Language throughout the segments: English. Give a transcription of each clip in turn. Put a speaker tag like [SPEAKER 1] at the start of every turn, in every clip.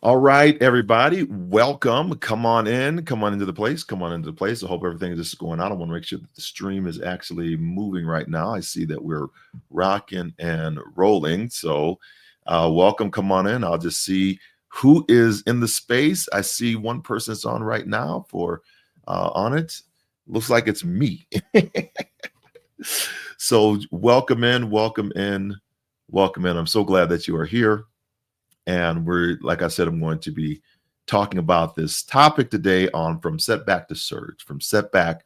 [SPEAKER 1] All right, everybody, welcome. Come on in. Come on into the place. Come on into the place. I hope everything is just going on. I want to make sure that the stream is actually moving right now. I see that we're rocking and rolling. So welcome. Come on in. I'll just see who is in the space. I see one person that's on right now for on it. Looks like it's me. So welcome in, welcome in, welcome in. I'm so glad that you are here. And we're, like I said, I'm going to be talking about this topic today on From Setback to Surge. From Setback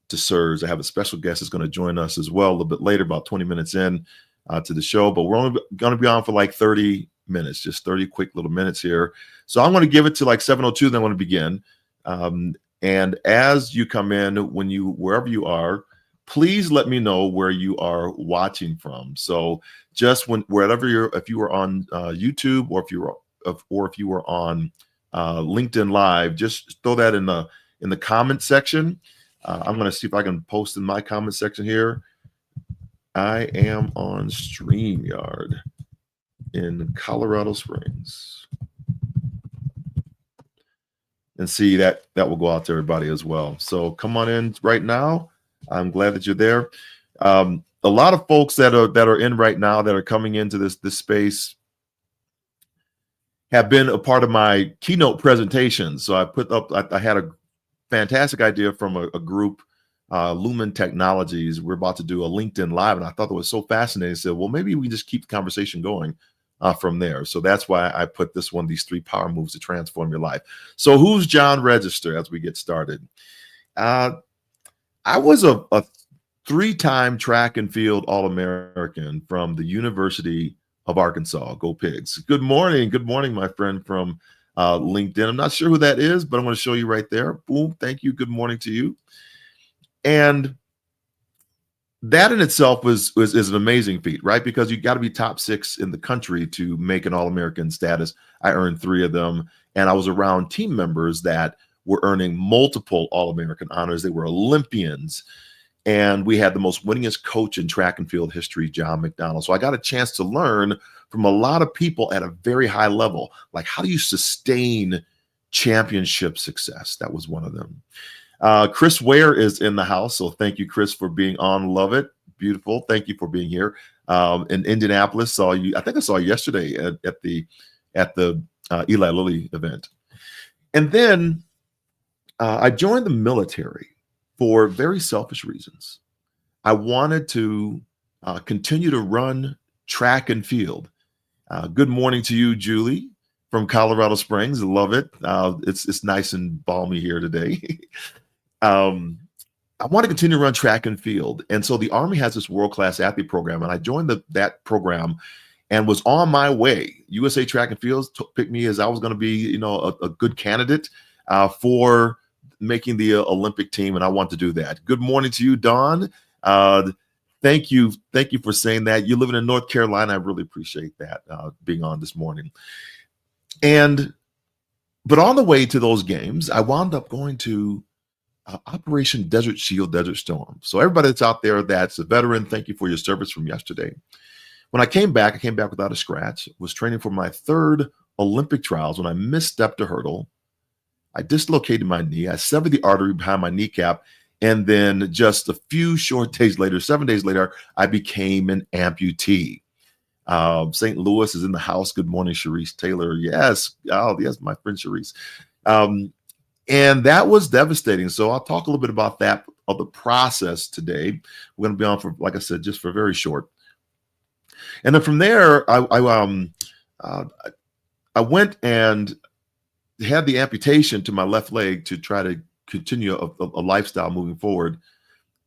[SPEAKER 1] to Surge. I have a special guest that's going to join us as well a little bit later, about 20 minutes in to the show. But we're only going to be on for like 30 minutes, just 30 quick little minutes here. So I'm going to give it to like 7:02, then I'm going to begin. And as you come in, wherever you are, please let me know where you are watching from. So just wherever if you are on YouTube or if you are on LinkedIn Live, just throw that in the comment section. I'm going to see if I can post in my comment section here. I am on StreamYard in Colorado Springs. And see that will go out to everybody as well. So come on in right now. I'm glad that you're there. A lot of folks that are in right now that are coming into this space have been a part of my keynote presentation. So I had a fantastic idea from a group, Lumen Technologies. We're about to do a LinkedIn Live, and I thought that was so fascinating. I said, well, maybe we just keep the conversation going from there. So that's why I put this one, these 3 power moves to transform your life. So who's John Register as we get started? I was a 3-time track and field All-American from the University of Arkansas. Go Pigs. Good morning. Good morning, my friend from LinkedIn. I'm not sure who that is, but I'm going to show you right there. Boom. Thank you. Good morning to you. And that in itself is an amazing feat, right? Because you got to be top 6 in the country to make an All-American status. I earned 3 of them, and I was around team members that were earning multiple All-American honors. They were Olympians. And we had the most winningest coach in track and field history, John McDonald. So I got a chance to learn from a lot of people at a very high level. Like, how do you sustain championship success? That was one of them. Chris Ware is in the house. So thank you, Chris, for being on. Love it. Beautiful. Thank you for being here. In Indianapolis, saw you. I think I saw you yesterday at the Eli Lilly event. And then I joined the military for very selfish reasons. I wanted to continue to run track and field. Good morning to you, Julie, from Colorado Springs. I love it. It's nice and balmy here today. I want to continue to run track and field. And so the Army has this world-class athlete program, and I joined that program and was on my way. USA Track and Field picked me as I was going to be, a good candidate for making the Olympic team, and I want to do that. Good morning to you, Dawn. Thank you for saying that. You're living in North Carolina. I really appreciate that being on this morning. But on the way to those games, I wound up going to Operation Desert Shield, Desert Storm. So everybody that's out there that's a veteran, thank you for your service from yesterday. When I came back without a scratch. Was training for my 3rd Olympic trials when I misstepped a hurdle. I dislocated my knee. I severed the artery behind my kneecap. And then just a few short days later, 7 days later, I became an amputee. St. Louis is in the house. Good morning, Sharice Taylor. Yes. Oh, yes, my friend Sharice. And that was devastating. So I'll talk a little bit about that, of the process today. We're going to be on for, like I said, just for very short. And then from there, I went and had the amputation to my left leg to try to continue a lifestyle moving forward.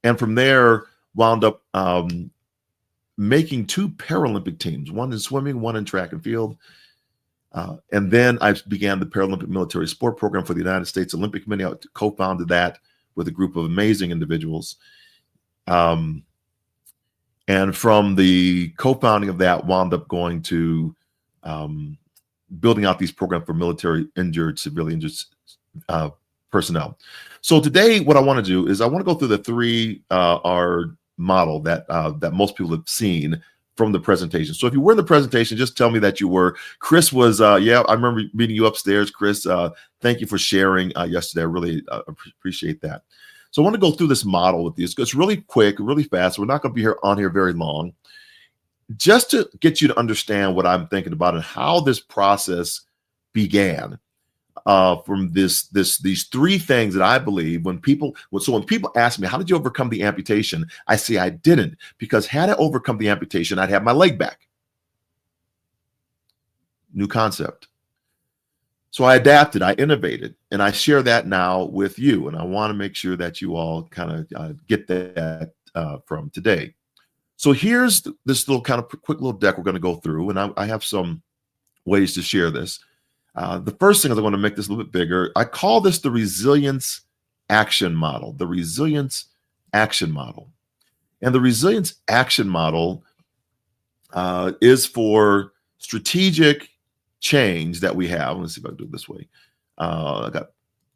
[SPEAKER 1] And from there, wound up making 2 Paralympic teams, one in swimming, one in track and field. And then I began the Paralympic Military Sport Program for the United States Olympic Committee. I co-founded that with a group of amazing individuals. And from the co-founding of that, wound up going to building out these programs for military injured, civilian injured personnel. So today, what I want to do is I want to go through the 3 R model that most people have seen from the presentation. So if you were in the presentation, just tell me that you were. Chris was, yeah, I remember meeting you upstairs. Chris, thank you for sharing yesterday. I really appreciate that. So I want to go through this model with you. It's really quick, really fast. We're not going to be on here very long. Just to get you to understand what I'm thinking about and how this process began. From these three things that I believe when people ask me, how did you overcome the amputation? I say I didn't, because had I overcome the amputation, I'd have my leg back. New concept. So I adapted, I innovated, and I share that now with you. And I want to make sure that you all kind of get that from today. So here's this little kind of quick little deck we're going to go through, and I have some ways to share this. The first thing is I want to make this a little bit bigger. I call this the resilience action model, the resilience action model. And the resilience action model is for strategic change that we have. Let's see if I can do it this way. I got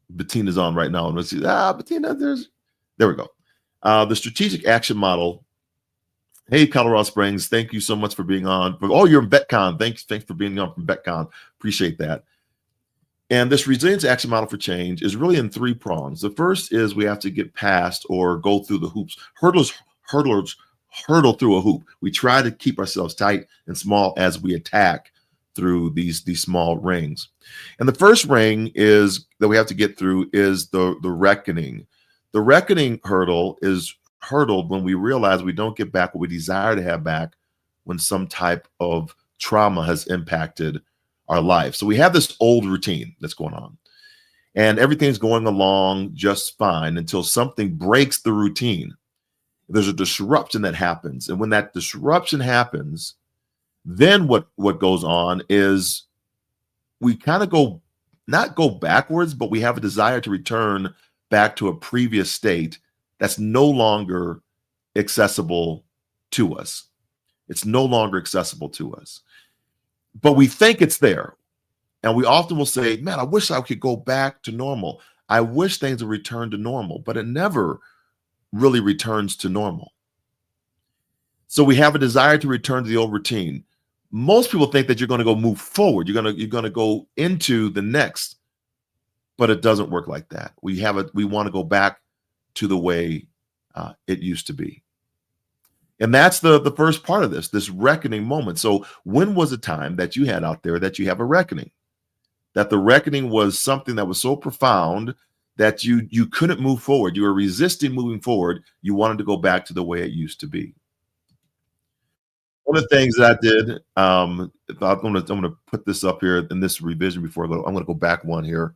[SPEAKER 1] Bettina's on right now. And let's see. Bettina, there we go. The strategic action model. Hey, Colorado Springs, thank you so much for being on. Oh, you're in BetCon. Thanks for being on from BetCon. Appreciate that. And this resilience action model for change is really in three prongs. The first is we have to get past or go through the hoops. Hurdlers hurdle through a hoop. We try to keep ourselves tight and small as we attack through these small rings. And the first ring is that we have to get through is the reckoning. The reckoning hurdle is hurdled when we realize we don't get back what we desire to have back when some type of trauma has impacted our life. So we have this old routine that's going on, and everything's going along just fine until something breaks the routine. There's a disruption that happens. And when that disruption happens, then what goes on is we kind of not go backwards, but we have a desire to return back to a previous state that's no longer accessible to us. It's no longer accessible to us. But we think it's there. And we often will say, man, I wish I could go back to normal. I wish things would return to normal, but it never really returns to normal. So we have a desire to return to the old routine. Most people think that you're going to go move forward. You're going to go into the next, but it doesn't work like that. We want to go back to the way it used to be. And that's the first part of this reckoning moment. So when was a time that you had out there that you have a reckoning? That the reckoning was something that was so profound that you couldn't move forward. You were resisting moving forward. You wanted to go back to the way it used to be. One of the things that I did, I'm going to put this up here in this revision before I go. I'm going to go back one here.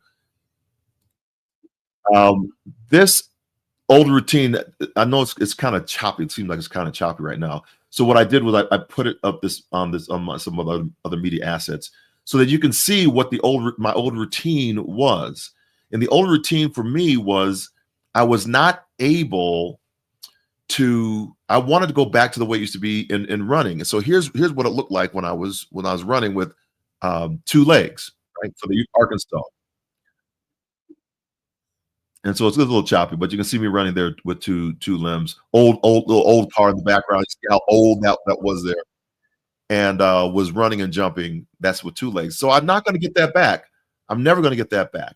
[SPEAKER 1] This old routine, I know it's kind of choppy. It seems like it's kind of choppy right now. So what I did was I put it up on some other media assets so that you can see what my old routine was. And the old routine for me was I was not able to. I wanted to go back to the way it used to be in running. And so here's what it looked like when I was running with two legs, right? For the Arkansas. And so it's a little choppy, but you can see me running there with two limbs. Old car in the background. You see how old that was there. And was running and jumping. That's with two legs. So I'm not going to get that back. I'm never going to get that back.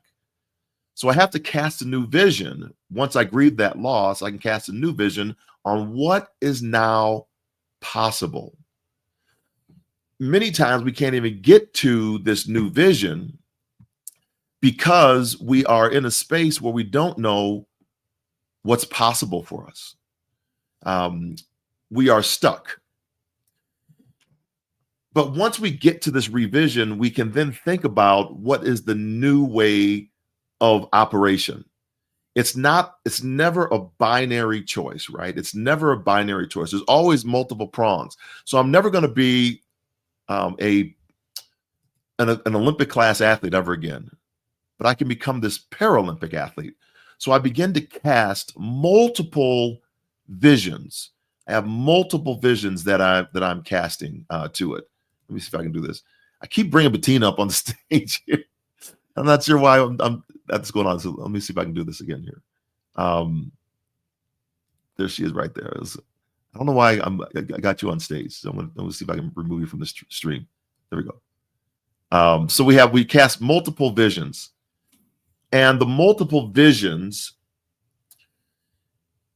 [SPEAKER 1] So I have to cast a new vision. Once I grieve that loss, I can cast a new vision on what is now possible. Many times we can't even get to this new vision because we are in a space where we don't know what's possible for us. We are stuck. But once we get to this revision, we can then think about what is the new way of operation. It's never a binary choice, right? It's never a binary choice. There's always multiple prongs. So I'm never going to be an Olympic class athlete ever again, but I can become this Paralympic athlete. So I begin to cast multiple visions. I have multiple visions that I'm casting to it. Let me see if I can do this. I keep bringing Bettina up on the stage here. I'm not sure why that's going on. So let me see if I can do this again here. There she is right there. I don't know why I got you on stage. So I'm gonna see if I can remove you from the stream. There we go. So we cast multiple visions, and the multiple visions,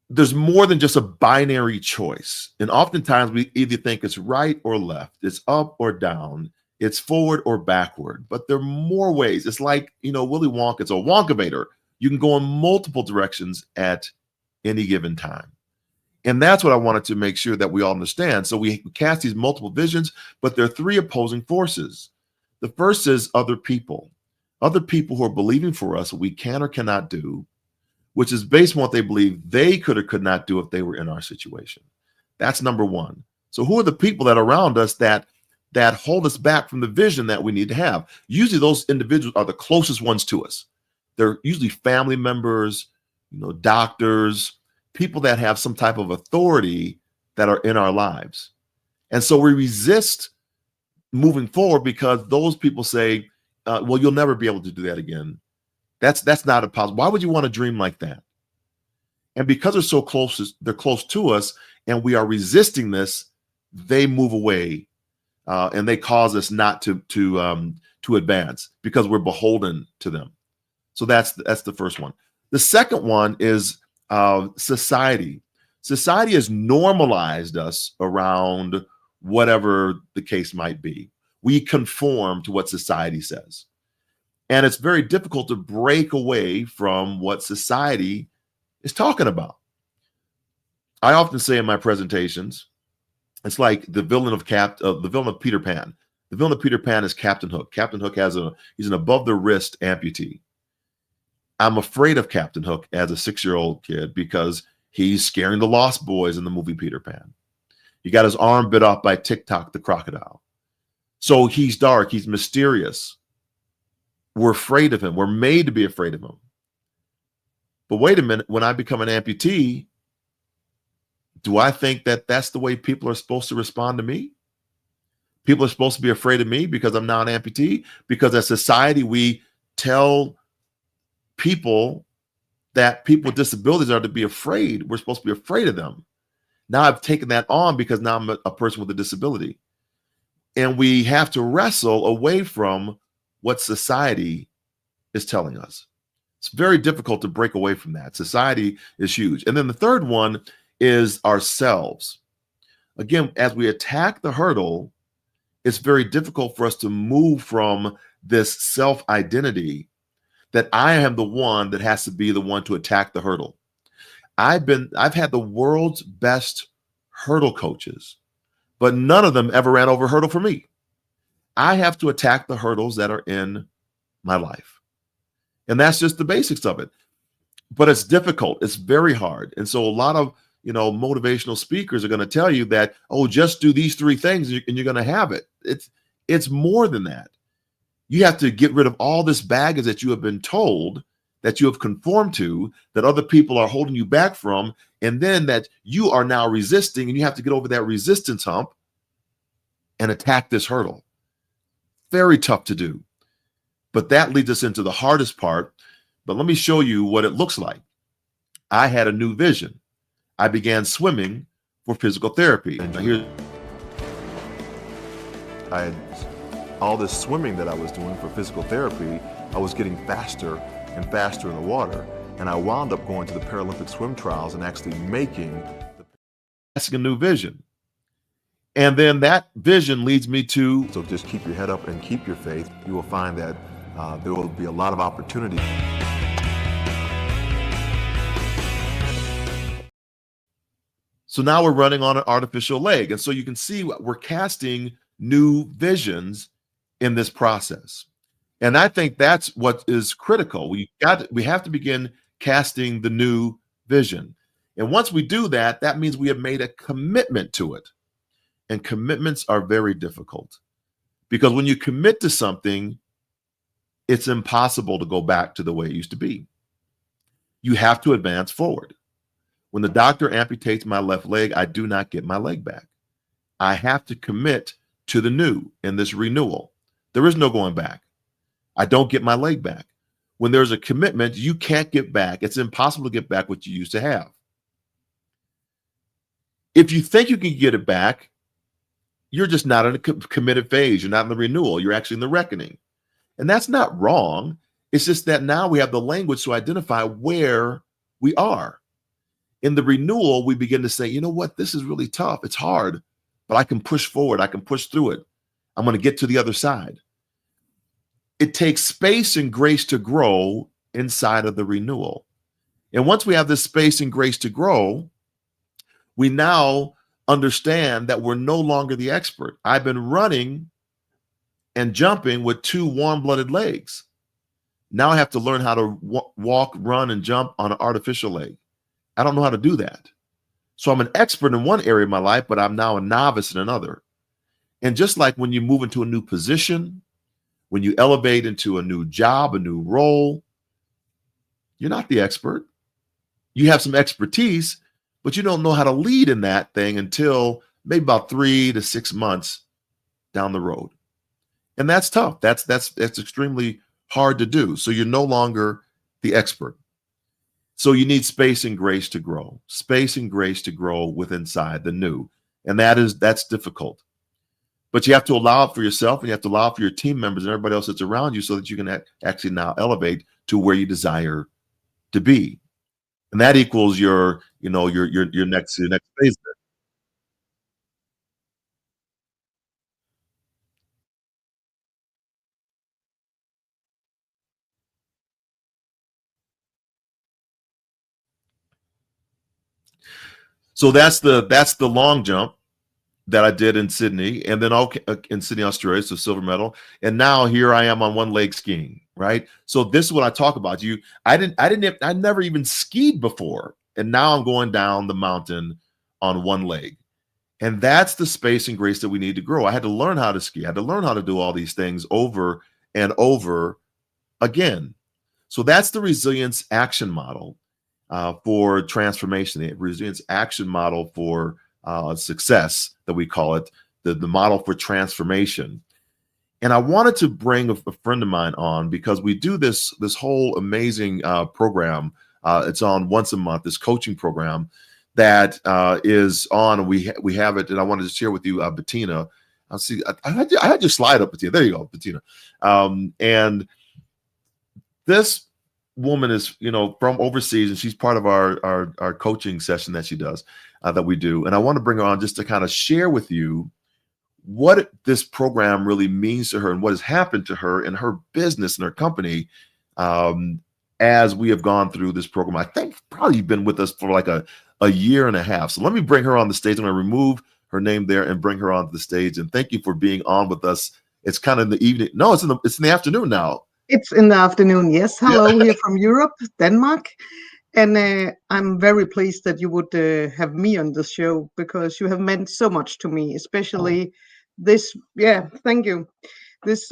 [SPEAKER 1] there's more than just a binary choice. And oftentimes we either think it's right or left, it's up or down, it's forward or backward. But there are more ways. It's like, Willy Wonka, it's a Wonkavator. You can go in multiple directions at any given time. And that's what I wanted to make sure that we all understand. So we cast these multiple visions, but there are three opposing forces. The first is other people who are believing for us what we can or cannot do, which is based on what they believe they could or could not do if they were in our situation. That's number one. So who are the people that are around us that hold us back from the vision that we need to have? Usually those individuals are the closest ones to us. They're usually family members, doctors, people that have some type of authority that are in our lives. And so we resist moving forward because those people say, well, you'll never be able to do that again. That's not a possible. Why would you want to dream like that? And because they're so close, they're close to us, and we are resisting this, they move away, and they cause us not to advance because we're beholden to them. So that's the first one. The second one is society. Society has normalized us around whatever the case might be. We conform to what society says. And it's very difficult to break away from what society is talking about. I often say in my presentations, it's like the villain of Peter Pan. The villain of Peter Pan is Captain Hook. Captain Hook he's an above the wrist amputee. I'm afraid of Captain Hook as a 6-year-old kid because he's scaring the Lost Boys in the movie Peter Pan. He got his arm bit off by Tic-Toc the crocodile. So he's dark, he's mysterious. We're afraid of him. We're made to be afraid of him. But wait a minute, when I become an amputee, do I think that that's the way people are supposed to respond to me? People are supposed to be afraid of me because I'm now an amputee? Because as society, we tell people that people with disabilities are to be afraid. We're supposed to be afraid of them. Now I've taken that on because now I'm a person with a disability. And we have to wrestle away from what society is telling us. It's very difficult to break away from that. Society is huge. And then the third one is ourselves. Again, as we attack the hurdle, it's very difficult for us to move from this self-identity that I am the one that has to be the one to attack the hurdle. I've had the world's best hurdle coaches, but none of them ever ran over a hurdle for me. I have to attack the hurdles that are in my life. And that's just the basics of it. But it's difficult. It's very hard. And so a lot of, motivational speakers are going to tell you that, oh, just do these 3 things and you're going to have it. It's more than that. You have to get rid of all this baggage that you have been told, that you have conformed to, that other people are holding you back from, and then that you are now resisting, and you have to get over that resistance hump and attack this hurdle. Very tough to do. But that leads us into the hardest part. But let me show you what it looks like. I had a new vision. I began swimming for physical therapy. And here I had all this swimming that I was doing for physical therapy. I was getting faster and faster in the water. And I wound up going to the Paralympic swim trials and actually asking a new vision. And then that vision leads me to, so just keep your head up and keep your faith. You will find that there will be a lot of opportunity. So now we're running on an artificial leg. And so you can see we're casting new visions in this process. And I think that's what is critical. We have to begin casting the new vision. And once we do that, that means we have made a commitment to it. And commitments are very difficult because when you commit to something, it's impossible to go back to the way it used to be. You have to advance forward. When the doctor amputates my left leg, I do not get my leg back. I have to commit to the new in this renewal. There is no going back. I don't get my leg back. When there's a commitment, you can't get back. It's impossible to get back what you used to have. If you think you can get it back, you're just not in a committed phase. You're not in the renewal. You're actually in the reckoning. And that's not wrong. It's just that now we have the language to identify where we are. In the renewal, we begin to say, you know what, this is really tough. It's hard, but I can push forward. I can push through it. I'm going to get to the other side. It takes space and grace to grow inside of the renewal. And once we have this space and grace to grow, we now understand that we're no longer the expert. I've been running and jumping with 2 warm-blooded legs. Now I have to learn how to walk, run, and jump on an artificial leg. I don't know how to do that. So I'm an expert in one area of my life, but I'm now a novice in another. And just like when you move into a new position, when you elevate into a new job, a new role, you're not the expert. You have some expertise, but you don't know how to lead in that thing until maybe about 3 to 6 months down the road. And that's tough. That's extremely hard to do. So you're no longer the expert. So you need space and grace to grow, space and grace to grow with inside the new. And that's difficult. But you have to allow it for yourself, and you have to allow it for your team members and everybody else that's around you so that you can actually now elevate to where you desire to be. And that equals your next phase. So that's the long jump that I did in Sydney, and then in Sydney, Australia, so silver medal. And now here I am on one leg skiing, right? So this is what I talk about. I never even skied before, and now I'm going down the mountain on one leg. And that's the space and grace that we need to grow. I had to learn how to ski. I had to learn how to do all these things over and over again. So that's the resilience action model for transformation, the resilience action model for success that we call it, the model for transformation. And I wanted to bring a friend of mine on because we do this whole amazing program. It's on once a month, this coaching program that is on. We have it, and I wanted to share with you, Bettina. I'll see. I had your slide up, Bettina. There you go, Bettina. And this woman is, from overseas, and she's part of our coaching session that she does, that we do. And I want to bring her on just to kind of share with you what this program really means to her and what has happened to her in her business and her company as we have gone through this program. I think probably you've been with us for like a year and a half. So let me bring her on the stage. I'm going to remove her name there and bring her onto the stage. And thank you for being on with us. It's kind of in the evening. No, it's in the afternoon now.
[SPEAKER 2] It's in the afternoon. Yes. Hello, here from Europe, Denmark. And I'm very pleased that you would have me on the show because you have meant so much to me, especially this. Yeah, thank you. This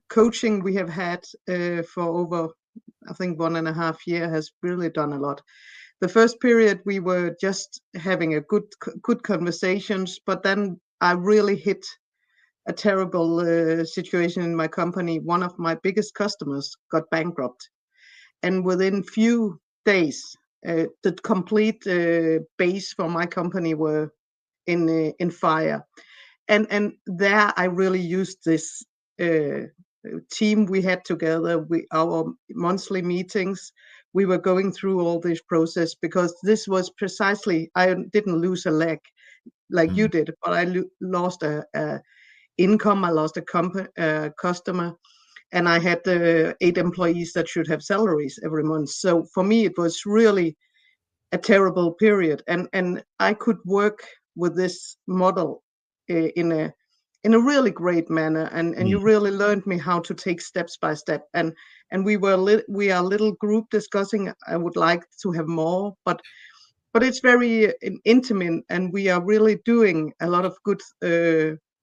[SPEAKER 2] coaching we have had for over, I think, 1.5 years has really done a lot. The first period we were just having a good conversations, but then I really hit a terrible situation in my company. One of my biggest customers got bankrupt, and within few days, the complete base for my company were in fire. And there I really used this team we had together. Our monthly meetings. We were going through all this process because this was precisely. I didn't lose a leg like you did, but I lost a income. I lost a customer, and I had 8 employees that should have salaries every month. So for me, it was really a terrible period, and I could work with this model in a really great manner, and you really learned me how to take steps by step. And we are a little group discussing. I would like to have more, but it's very intimate, and we are really doing a lot of good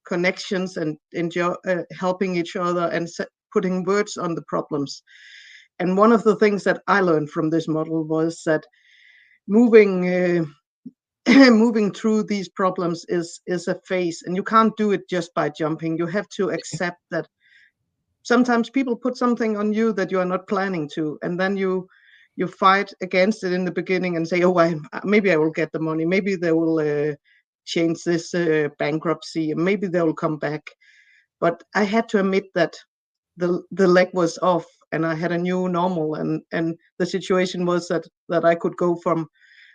[SPEAKER 2] connections and helping each other and putting words on the problems. And one of the things that I learned from this model was that moving through these problems is a phase, and you can't do it just by jumping. You have to accept that sometimes people put something on you that you are not planning to, and then you you fight against it in the beginning and say, oh, maybe I will get the money. Maybe they will change this bankruptcy, and maybe they will come back. But I had to admit that the leg was off, and I had a new normal, and the situation was that I could go from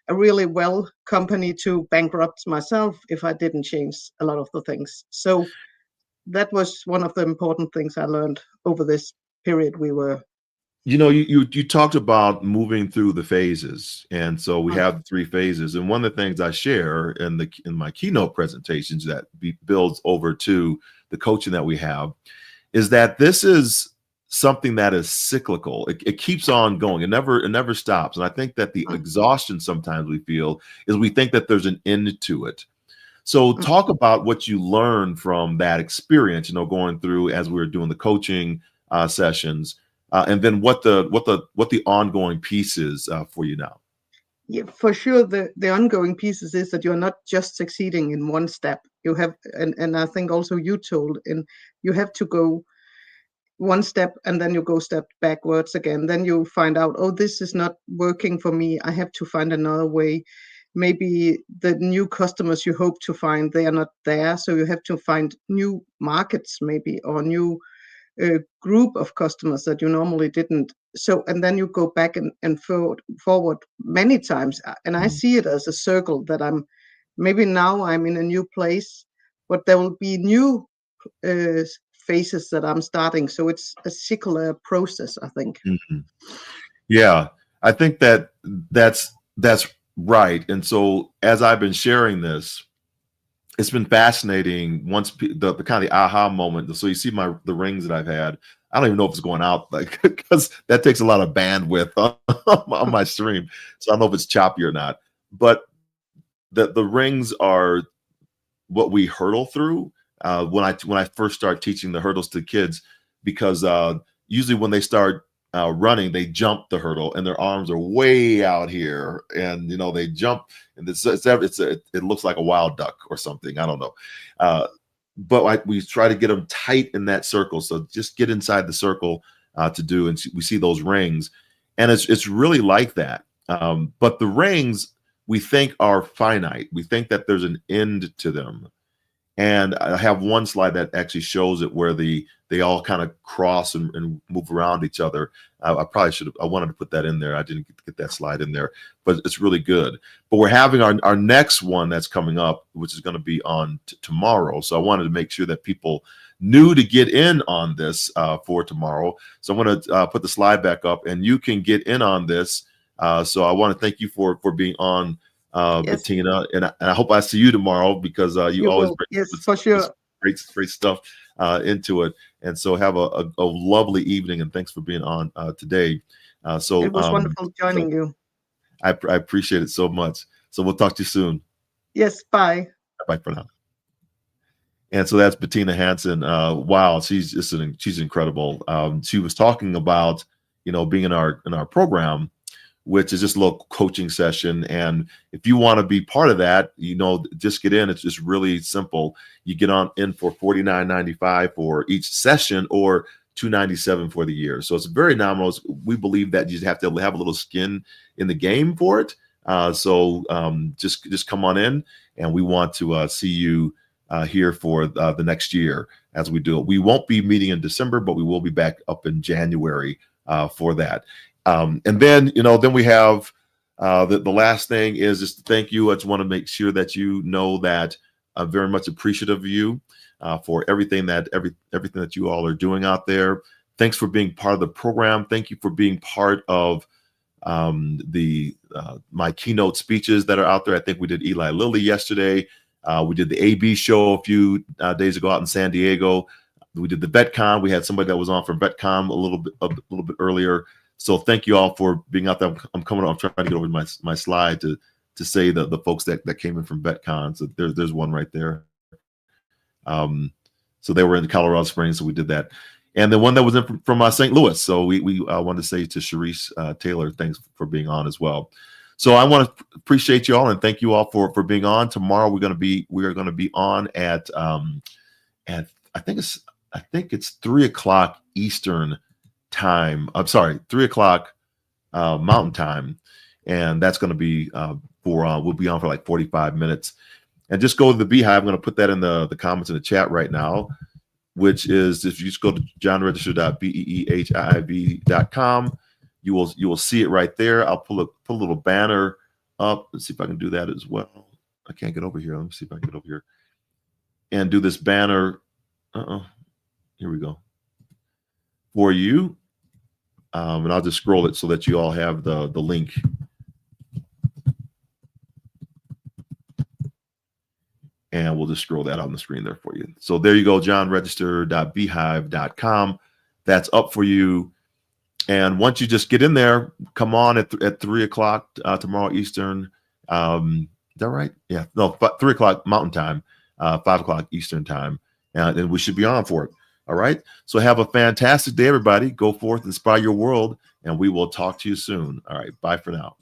[SPEAKER 2] a really well company to bankrupt myself if I didn't change a lot of the things. So that was one of the important things I learned over this period we were.
[SPEAKER 1] You talked about moving through the phases, and so we
[SPEAKER 2] Mm.
[SPEAKER 1] have 3 phases. And one of the things I share in my keynote presentations that builds over to the coaching that we have is that this is something that is cyclical. It keeps on going. It never stops. And I think that the exhaustion sometimes we feel is we think that there's an end to it. So talk about what you learned from that experience, going through as we were doing the coaching sessions, and then what the ongoing piece is for you now.
[SPEAKER 2] Yeah, for sure. The ongoing pieces is that you're not just succeeding in one step. You have, and I think also you told, and you have to go one step and then you go step backwards again. Then you find out, oh, this is not working for me. I have to find another way. Maybe the new customers you hope to find, they are not there. So you have to find new markets maybe, or new group of customers that you normally didn't. So, and then you go back and forward many times. And I see it as a circle that maybe now I'm in a new place, but there will be new phases that I'm starting. So it's a circular process, I think.
[SPEAKER 1] Mm-hmm. Yeah, I think that's right. And so as I've been sharing this, it's been fascinating. Once the kind of the aha moment. So you see the rings that I've had. I don't even know if it's going out, like, because that takes a lot of bandwidth on my stream. So I don't know if it's choppy or not. But the rings are what we hurdle through when I first start teaching the hurdles to kids, because usually when they start running, they jump the hurdle and their arms are way out here, and they jump, and it looks like a wild duck or something. I don't know, but we try to get them tight in that circle. So just get inside the circle to do, and we see those rings, and it's really like that. But the rings we think are finite. We think that there's an end to them. And I have one slide that actually shows it where they all kind of cross and move around each other. I wanted to put that in there. I didn't get that slide in there, but it's really good. But we're having our next one that's coming up, which is going to be on tomorrow. So I wanted to make sure that people knew to get in on this for tomorrow. So I'm going to put the slide back up, and you can get in on this. So I want to thank you for being on,
[SPEAKER 2] Yes.
[SPEAKER 1] Bettina, and I hope I see you tomorrow, because you always bring
[SPEAKER 2] yes, for sure.
[SPEAKER 1] great stuff into it. And so have a lovely evening, and thanks for being on today. So
[SPEAKER 2] it was wonderful joining you.
[SPEAKER 1] I appreciate it so much. So we'll talk to you soon.
[SPEAKER 2] Yes, bye.
[SPEAKER 1] Bye for now. And so that's Bettina Hansen. Wow, she's incredible. She was talking about being in our program, which is just a little coaching session. And if you want to be part of that, just get in. It's just really simple. You get in for $49.95 for each session, or $297 for the year. So it's very nominal. We believe that you have to have a little skin in the game for it. So just come on in, and we want to see you here for the next year as we do it. We won't be meeting in December, but we will be back up in January for that. And then we have the last thing is just to thank you. I just want to make sure that you know that I'm very much appreciative of you for everything that you all are doing out there. Thanks for being part of the program. Thank you for being part of my keynote speeches that are out there. I think we did Eli Lilly yesterday. We did the AB show a few days ago out in San Diego. We did the VetCon. We had somebody that was on from VetCon a little bit earlier. So thank you all for being out there. I'm trying to get over my slide to say the folks that came in from VetCon. So there's one right there. So they were in Colorado Springs, so we did that. And the one that was in from St. Louis. So we wanted to say to Sharice Taylor, thanks for being on as well. So I want to appreciate you all and thank you all for being on. Tomorrow we are going to be on at I think it's 3:00 Eastern time. I'm sorry, 3:00 Mountain Time, and that's going to be we'll be on for like 45 minutes. And just go to the Beehive. I'm going to put that in the comments in the chat right now, which is if you just go to johnregister.beehiiv.com, you will see it right there. I'll put a little banner up. Let's see if I can do that as well. I can't get over here. Let me see if I can get over here and do this banner. Here we go for you. And I'll just scroll it so that you all have the link. And we'll just scroll that on the screen there for you. So there you go, johnregister.beehive.com. That's up for you. And once you just get in there, come on at 3 o'clock tomorrow Eastern. Is that right? Yeah. No, 3 o'clock Mountain Time, 5 o'clock Eastern Time. And we should be on for it. All right. So have a fantastic day, everybody. Go forth, inspire your world, and we will talk to you soon. All right. Bye for now.